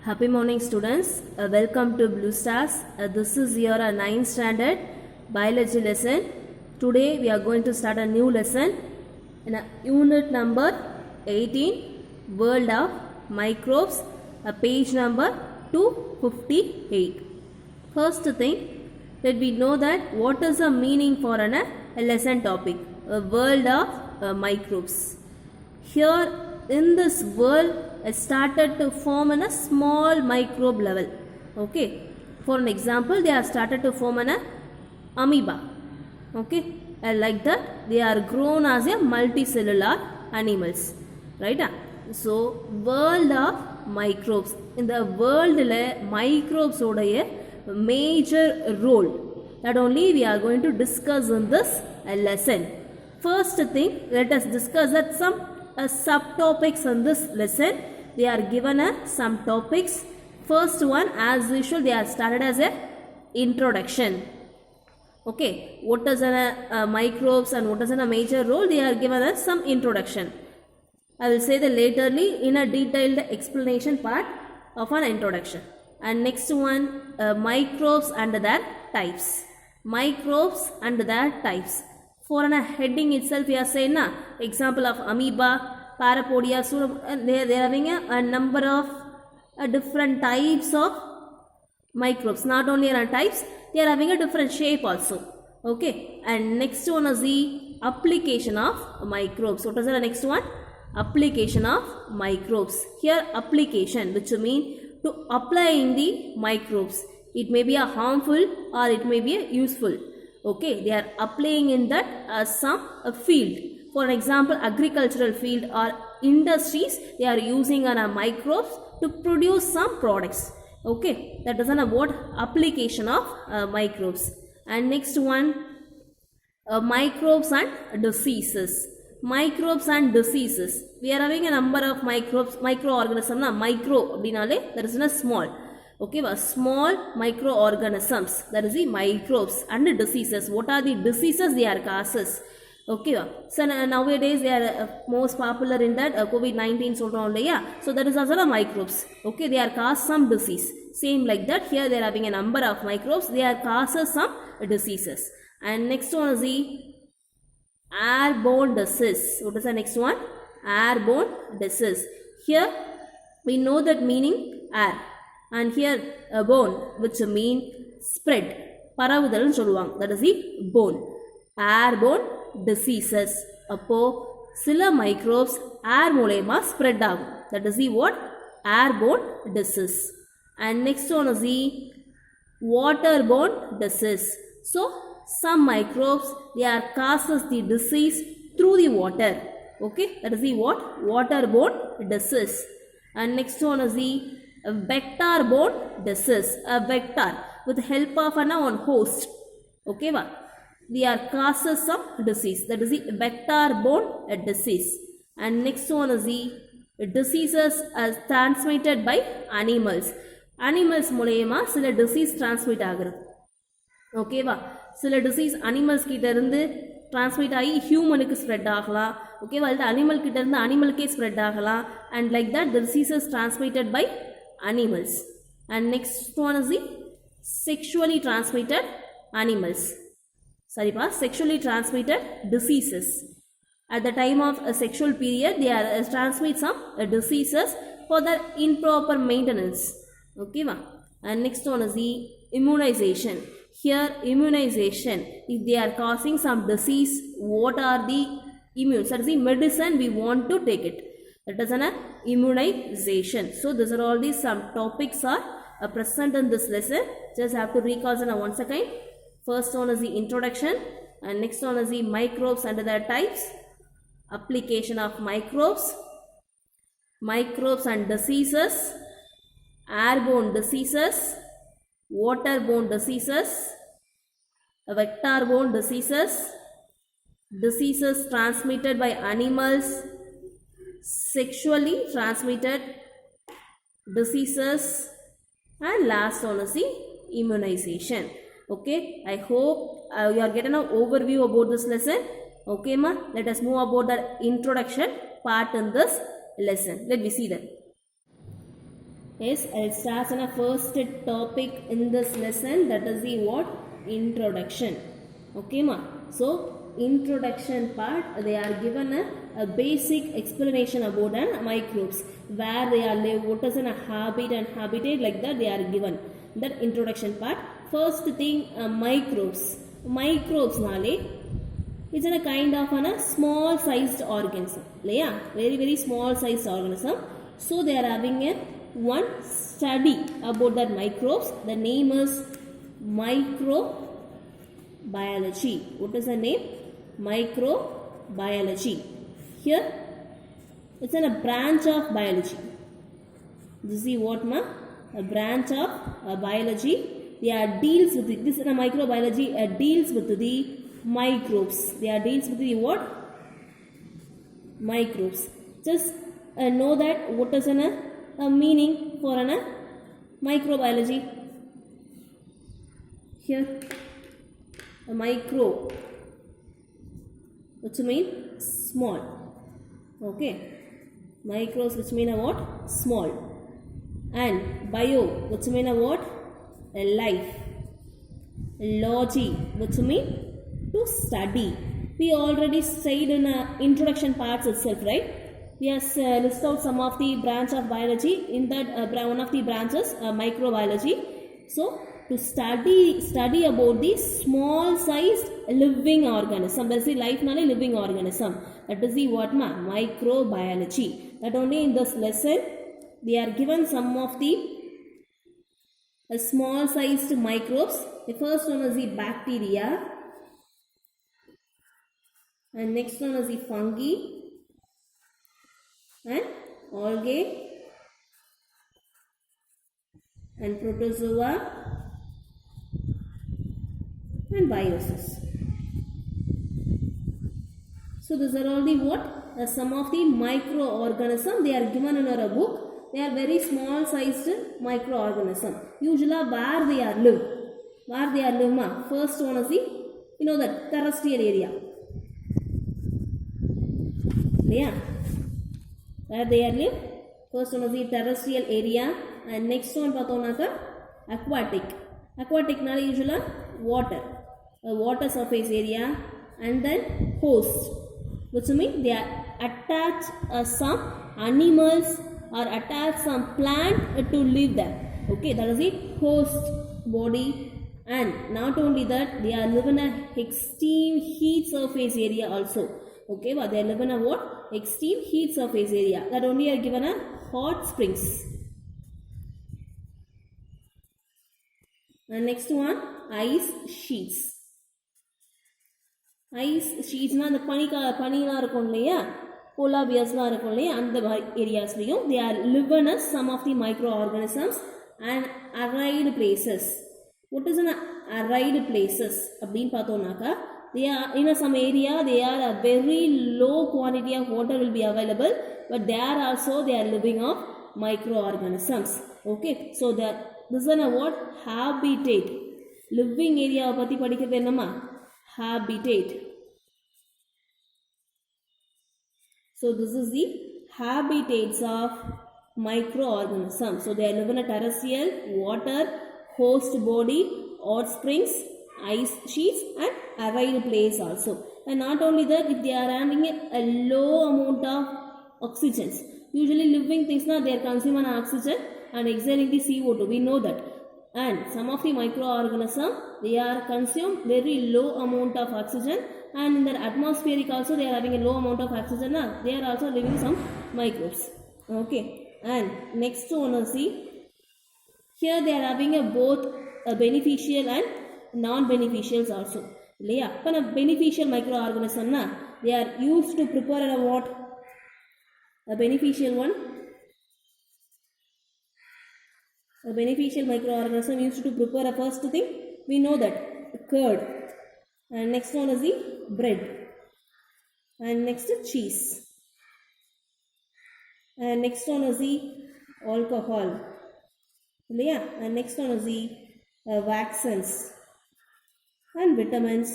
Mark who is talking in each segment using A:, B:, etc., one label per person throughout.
A: Happy morning students. Welcome to Blue Stars. This is your 9th standard biology lesson. Today we are going to start a new lesson in unit number 18, World of Microbes, page number 258. First thing, that we know that what is the meaning for a lesson topic, a world of microbes. Here in this world, it started to form in a small microbe level. Okay, for an example, they are started to form in a amoeba. Okay, and like that they are grown as a multicellular animals, right? So world of microbes, in the world microbes oda major role that only we are going to discuss in this lesson. First thing, let us discuss that some subtopics in this lesson. They are given some topics. First one, as usual, they are started as a introduction. Okay, what is a microbes and what is a major role? They are given as some introduction. I will say that laterly in a detailed explanation part of an introduction. And next one, microbes and their types. Microbes and their types. For a heading itself, we are saying example of amoeba, parapodia. So they are having a number of different types of microbes. Not only are types, they are having a different shape also. Okay, and next one is the application of microbes. What is the next one? Application of microbes. Here application, which mean to applying the microbes. It may be a harmful or it may be a useful. Okay, they are applying in that some field. For example, agricultural field or industries, they are using microbes to produce some products. Okay, that is what application of microbes. And next one, microbes and diseases. Microbes and diseases. We are having a number of microbes, microorganisms. Micro, that is small. Okay, small microorganisms, that is the microbes and the diseases. What are the diseases? They are causes. Okay, so nowadays they are most popular in that COVID-19 so that is also the microbes. Okay, they are cause some disease. Same like that, here they are having a number of microbes. They are causes some diseases. And next one is the airborne disease. What is the next one? Airborne disease. Here we know that meaning air. And here a bone, which mean spread. Paravudal solluvaanga. That is the bone. Airborne diseases. Appo sila microbes air moolema spread agum. That is the what? Airborne disease. And next one is the waterborne disease. So some microbes, they are causes the disease through the water. Okay, that is the what? Waterborne disease. And next one is the vector-borne disease. A vector with the help of one host. Okay, they are causes some disease. That is the vector-borne disease. And next one is the diseases as transmitted by animals. Animals மூலமா சில disease transmit ஆகிறது. ஓகேவா, சில disease animals கிட்ட இருந்து transmit ஆகி ஹியூமனுக்கு spread ஆகலாம். ஓகேவா, அல்லது அனிமல் கிட்ட இருந்து அனிமலுக்கே ஸ்ப்ரெட் ஆகலாம். And like that the diseases transmitted by animals. And next one is the sexually transmitted animals. Sexually transmitted diseases. At the time of a sexual period, they are transmit some diseases for their improper maintenance. Okay, and next one is the immunization. Here immunization, if they are causing some disease, what are the immune? That is the medicine we want to take it. That is an immunization. So these are all these some topics are present in this lesson. Just have to recall once again. First one is the introduction, and next one is the microbes and their types. Application of microbes. Microbes and diseases. Airborne diseases. Waterborne diseases. Vector-borne diseases. Diseases transmitted by animals. Sexually transmitted diseases, and last one is the immunization. Okay, I hope you are getting an overview about this lesson. Okay, ma, let us move about the introduction part in this lesson. Let me see that. Yes, I'll start on a first topic in this lesson, that is the what? Introduction. Okay, ma. So, introduction part, they are given a basic explanation about an microbes, where they are live, what is a habit and habitat, like that they are given. That introduction part. First thing, microbes. Microbes, nale, it's a kind of a small sized organism. Yeah, very small sized organism. So they are having a one study about that microbes. The name is microbiology. What is the name? Microbiology. Here it's in a branch of biology. This is what ma? A branch of biology. They are deals with it. This is a microbiology deals with the microbes. They are deals with the what? Microbes. Just know that what is a meaning for a microbiology. Here a micro, which mean small. Okay, micros which mean a what? Small. And bio which mean a what? A life. Logy which mean to study. We already said in introduction parts itself, right? We have list out some of the branch of biology. In that one of the branches, microbiology. So to study about the small sized living organism. That is the life not a living organism. That is the what ma? Microbiology. That only in this lesson they are given some of the small sized microbes. The first one is the bacteria, and next one is the fungi, and algae, and protozoa, and biosis. So these are all the what? Some of the microorganisms they are given in our book. They are very small sized microorganism. Usually where they are live. Where they are live ma? First one is the, you know, the terrestrial area. Yeah. Where they are live. First one is the terrestrial area. And next one pathonaka aquatic. Aquatic na usually water. Water surface area. And then host, which means they are attached some animals or attach some plant to live there. Okay, that is the host body. And not only that, they are living in an extreme heat surface area also. Okay, but they are living in a what? Extreme heat surface area. That only are given a hot springs. And next one, ice sheets. Ice ஷீட்ஸ்னால் அந்த பனிலாம் இருக்கும் இல்லையா, polar பியர்ஸ்லாம் இருக்கும் இல்லையா, அந்த ஏரியாஸ்லையும் they are living as some of the microorganisms and arid places. What is an arid places அப்படின்னு பார்த்தோம்னாக்கா, they are in some area they are a very low quantity of water will be available, but there also they are living of microorganisms. Okay, so that this is a what? Habitat. Living area பற்றி படிக்கிறது என்னமா? Habitat. So this is the habitats of microorganisms. So they live in a terrestrial, water, host body, hot springs, ice sheets and arid place also. And not only that, if they are having a low amount of oxygens, usually living things now they are consuming oxygen and exhaling the CO2, we know that. And some of the microorganisms they are consume very low amount of oxygen, and in their atmospheric also they are having a low amount of oxygen. They are also living some microbes. Okay, and next one is see, here they are having a both a beneficial and non-beneficials also. இல்லையா, இப்போ நான் beneficial microorganism they are used to prepare a what? A beneficial one. A beneficial microorganism used to prepare a first thing, we know that curd, and next one is the bread, and next cheese, and next one is the alcohol, yeah, and next one is the vaccines and vitamins.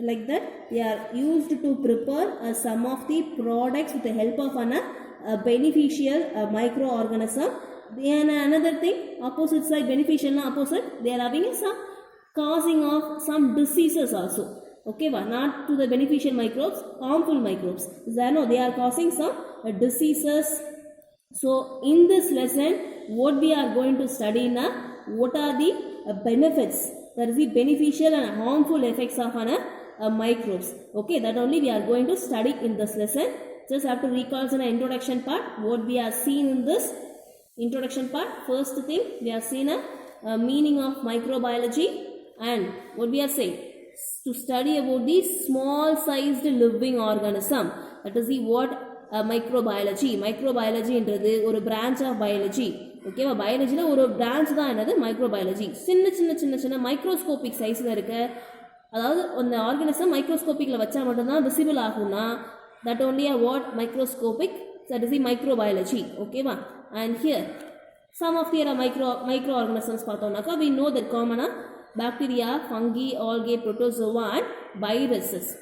A: Like that they are used to prepare some of the products with the help of an beneficial microorganism. Then another thing, opposite side, beneficial na opposite, they are having some causing of some diseases also. Okay, not to the beneficial microbes, harmful microbes. No, they are causing some diseases. So in this lesson, what we are going to study now, what are the benefits, that is the beneficial and harmful effects of microbes. Okay, that only we are going to study in this lesson. Just have to recall in the introduction part what we are seeing in this introduction part. First thing, we are seeing a meaning of microbiology, and what we are saying, to study about the small sized living organism, that is the what microbiology. Microbiology என்றது ஒரு branch of biology. ஓகேவா, பயாலஜியில் ஒரு branch தான் என்னது microbiology. சின்ன சின்ன சின்ன சின்ன மைக்ரோஸ்கோபிக் சைஸில் இருக்க, அதாவது அந்த ஆர்கனிசம் மைக்ரோஸ்கோபிக்கில் வச்சா மட்டும்தான் விசிபிள் ஆகும்னா, that only are what microscopic, that is the microbiology. ஓகேவா, and here some of their micro organisms பார்த்தோம்னாக்கா, வி நோ தட் காமனாக bacteria, fungi, algae, protozoa and viruses.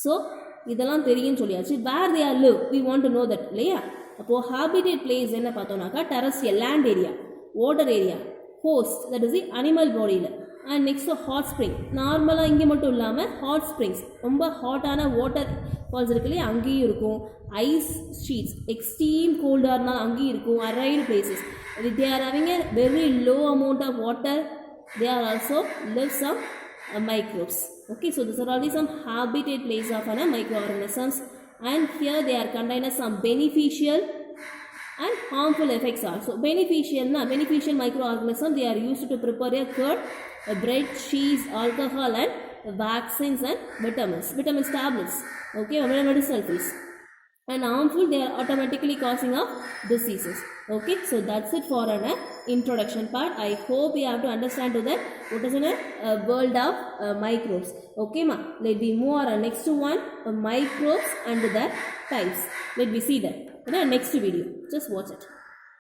A: So இதெல்லாம் தெரியும்னு சொல்லியாச்சு. Where they are live, we want to know that இல்லையா. அப்போது habitat place என்ன பார்த்தோம்னாக்கா, terrestrial land area, water area, host that is the animal பாடியில், and next hot spring. நார்மலாக இங்கே மட்டும் இல்லாமல் ஹாட் ஸ்ப்ரிங்ஸ், ரொம்ப ஹாட்டான வாட்டர் ஃபால்ஸ் இருக்கு இல்லையா, அங்கேயும் இருக்கும். ஐஸ் ஷீட்ஸ், எக்ஸ்ட்ரீம் கோல்டாக இருந்தால் அங்கேயும் இருக்கும். Arid places, they are having a very low amount of water, they are also live some microbes. Okay, so these are all some habitat place of microorganisms, and here they are contained some beneficial and harmful effects also. Beneficial microorganisms, they are used to prepare a curd, a bread, cheese, alcohol and vaccines and vitamins tablets. Okay, medicinal pills. And harmful, they are automatically causing of diseases. Okay, so that's it for an introduction part. I hope you have to understand to that what is in a world of microbes. Okay ma, let me move on next one, microbes and the types. Let me see that in the next video. Just watch it.